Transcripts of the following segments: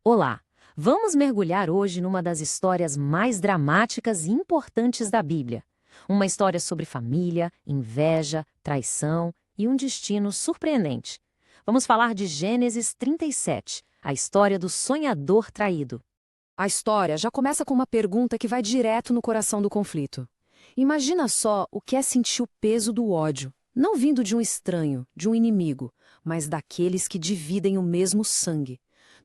Olá! Vamos mergulhar hoje numa das histórias mais dramáticas e importantes da Bíblia. Uma história sobre família, inveja, traição e um destino surpreendente. Vamos falar de Gênesis 37, a história do sonhador traído. A história já começa com uma pergunta que vai direto no coração do conflito. Imagina só o que é sentir o peso do ódio, não vindo de um estranho, de um inimigo, mas daqueles que dividem o mesmo sangue,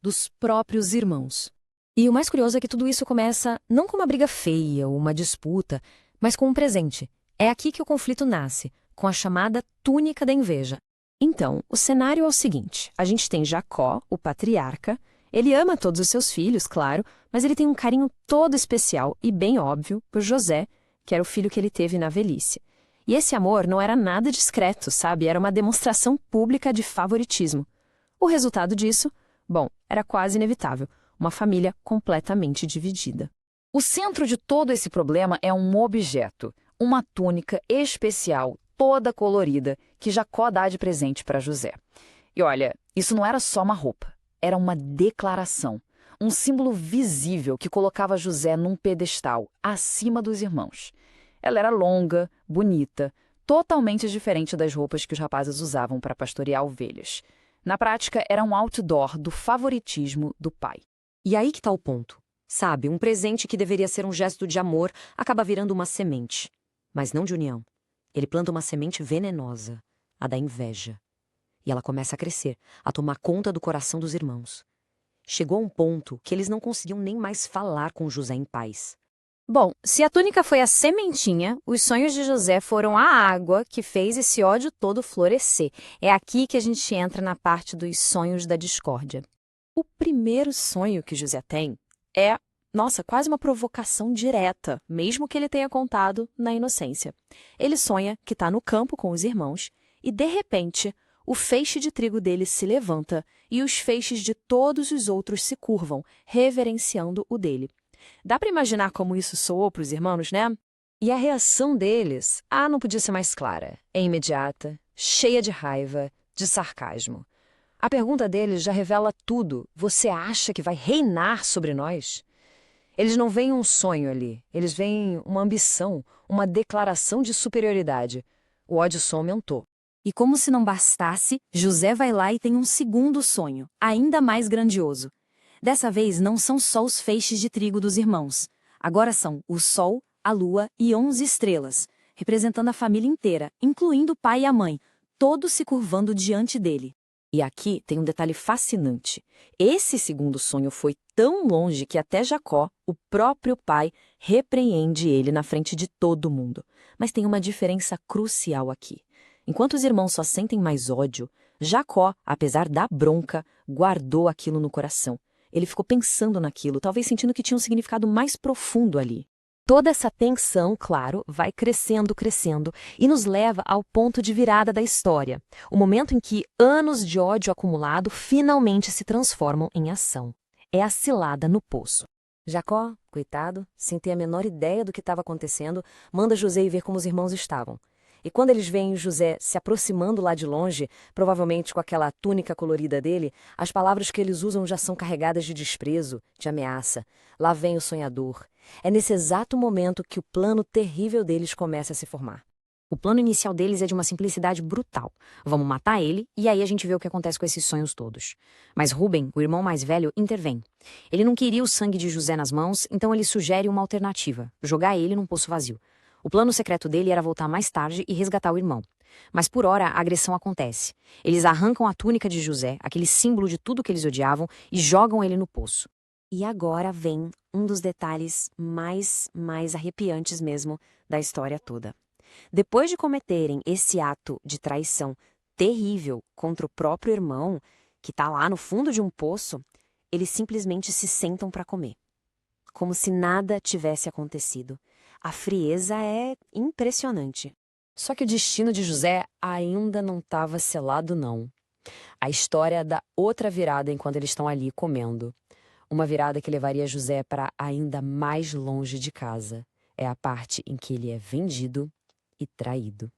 dos próprios irmãos. E o mais curioso é que tudo isso começa não com uma briga feia ou uma disputa, mas com um presente. É aqui que o conflito nasce, com a chamada túnica da inveja. Então, o cenário é o seguinte: a gente tem Jacó, o patriarca. Ele ama todos os seus filhos, claro, mas ele tem um carinho todo especial e bem óbvio por José, que era o filho que ele teve na velhice. E esse amor não era nada discreto, sabe? Era uma demonstração pública de favoritismo. O resultado disso, bom, era quase inevitável: uma família completamente dividida. O centro de todo esse problema é um objeto, uma túnica especial, toda colorida, que Jacó dá de presente para José. E olha, isso não era só uma roupa, era uma declaração, um símbolo visível que colocava José num pedestal, acima dos irmãos. Ela era longa, bonita, totalmente diferente das roupas que os rapazes usavam para pastorear ovelhas. Na prática, era um outdoor do favoritismo do pai. E aí que tá o ponto. Sabe, um presente que deveria ser um gesto de amor acaba virando uma semente. Mas não de união. Ele planta uma semente venenosa, a da inveja. E ela começa a crescer, a tomar conta do coração dos irmãos. Chegou a um ponto que eles não conseguiam nem mais falar com José em paz. Bom, se a túnica foi a sementinha, os sonhos de José foram a água que fez esse ódio todo florescer. É aqui que a gente entra na parte dos sonhos da discórdia. O primeiro sonho que José tem é, quase uma provocação direta, mesmo que ele tenha contado na inocência. Ele sonha que está no campo com os irmãos e, de repente, o feixe de trigo dele se levanta e os feixes de todos os outros se curvam, reverenciando o dele. Dá para imaginar como isso soou para os irmãos, né? E a reação deles, não podia ser mais clara. É imediata, cheia de raiva, de sarcasmo. A pergunta deles já revela tudo. Você acha que vai reinar sobre nós? Eles não veem um sonho ali, eles veem uma ambição, uma declaração de superioridade. O ódio só aumentou. E como se não bastasse, José vai lá e tem um segundo sonho, ainda mais grandioso. Dessa vez não são só os feixes de trigo dos irmãos. Agora são o sol, a lua e 11 estrelas, representando a família inteira, incluindo o pai e a mãe, todos se curvando diante dele. E aqui tem um detalhe fascinante. Esse segundo sonho foi tão longe que até Jacó, o próprio pai, repreende ele na frente de todo mundo. Mas tem uma diferença crucial aqui. Enquanto os irmãos só sentem mais ódio, Jacó, apesar da bronca, guardou aquilo no coração. Ele ficou pensando naquilo, talvez sentindo que tinha um significado mais profundo ali. Toda essa tensão, claro, vai crescendo, crescendo e nos leva ao ponto de virada da história. O momento em que anos de ódio acumulado finalmente se transformam em ação. É a cilada no poço. Jacó, coitado, sem ter a menor ideia do que estava acontecendo, manda José ir ver como os irmãos estavam. E quando eles veem José se aproximando lá de longe, provavelmente com aquela túnica colorida dele, as palavras que eles usam já são carregadas de desprezo, de ameaça. Lá vem o sonhador. É nesse exato momento que o plano terrível deles começa a se formar. O plano inicial deles é de uma simplicidade brutal. Vamos matar ele e aí a gente vê o que acontece com esses sonhos todos. Mas Rúben, o irmão mais velho, intervém. Ele não queria o sangue de José nas mãos, então ele sugere uma alternativa: jogar ele num poço vazio. O plano secreto dele era voltar mais tarde e resgatar o irmão. Mas por hora a agressão acontece. Eles arrancam a túnica de José, aquele símbolo de tudo que eles odiavam, e jogam ele no poço. E agora vem um dos detalhes mais arrepiantes mesmo da história toda. Depois de cometerem esse ato de traição terrível contra o próprio irmão, que está lá no fundo de um poço, eles simplesmente se sentam para comer. Como se nada tivesse acontecido. A frieza é impressionante. Só que o destino de José ainda não estava selado, não. A história dá outra virada enquanto eles estão ali comendo. Uma virada que levaria José para ainda mais longe de casa. É a parte em que ele é vendido e traído.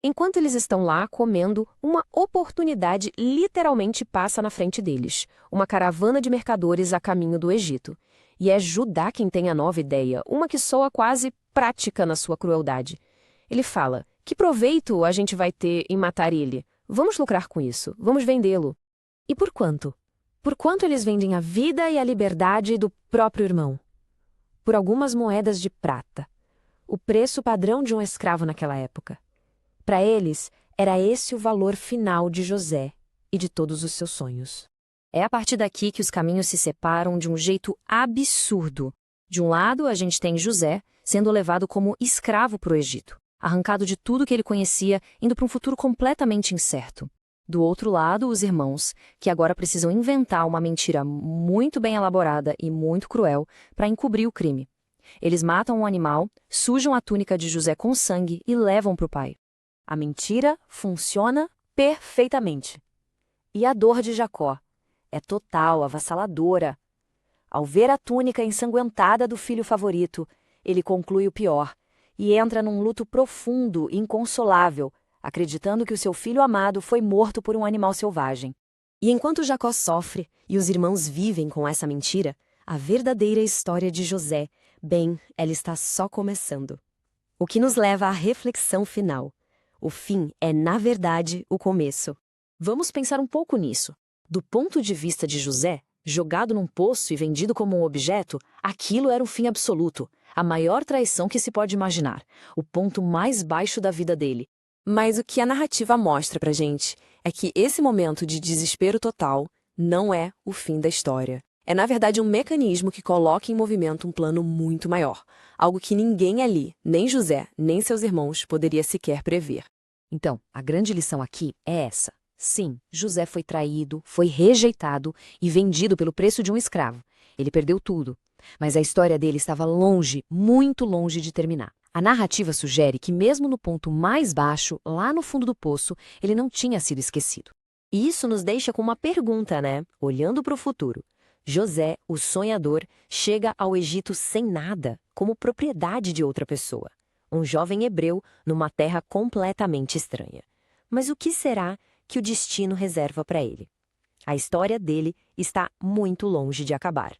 Enquanto eles estão lá comendo, uma oportunidade literalmente passa na frente deles. Uma caravana de mercadores a caminho do Egito. E é Judá quem tem a nova ideia, uma que soa quase prática na sua crueldade. Ele fala: que proveito a gente vai ter em matar ele? Vamos lucrar com isso, vamos vendê-lo. E por quanto? Por quanto eles vendem a vida e a liberdade do próprio irmão? Por algumas moedas de prata. O preço padrão de um escravo naquela época. Para eles, era esse o valor final de José e de todos os seus sonhos. É a partir daqui que os caminhos se separam de um jeito absurdo. De um lado, a gente tem José sendo levado como escravo para o Egito, arrancado de tudo que ele conhecia, indo para um futuro completamente incerto. Do outro lado, os irmãos, que agora precisam inventar uma mentira muito bem elaborada e muito cruel para encobrir o crime. Eles matam um animal, sujam a túnica de José com sangue e levam para o pai. A mentira funciona perfeitamente. E a dor de Jacó é total, avassaladora. Ao ver a túnica ensanguentada do filho favorito, ele conclui o pior e entra num luto profundo e inconsolável, acreditando que o seu filho amado foi morto por um animal selvagem. E enquanto Jacó sofre e os irmãos vivem com essa mentira, a verdadeira história de José, bem, ela está só começando. O que nos leva à reflexão final. O fim é, na verdade, o começo. Vamos pensar um pouco nisso. Do ponto de vista de José, jogado num poço e vendido como um objeto, aquilo era um fim absoluto, a maior traição que se pode imaginar, o ponto mais baixo da vida dele. Mas o que a narrativa mostra pra gente é que esse momento de desespero total não é o fim da história. É, na verdade, um mecanismo que coloca em movimento um plano muito maior, algo que ninguém ali, nem José, nem seus irmãos, poderia sequer prever. Então, a grande lição aqui é essa. Sim, José foi traído, foi rejeitado e vendido pelo preço de um escravo. Ele perdeu tudo. Mas a história dele estava longe, muito longe de terminar. A narrativa sugere que mesmo no ponto mais baixo, lá no fundo do poço, ele não tinha sido esquecido. E isso nos deixa com uma pergunta, né? Olhando para o futuro. José, o sonhador, chega ao Egito sem nada, como propriedade de outra pessoa. Um jovem hebreu numa terra completamente estranha. Mas o que será que o destino reserva para ele? A história dele está muito longe de acabar.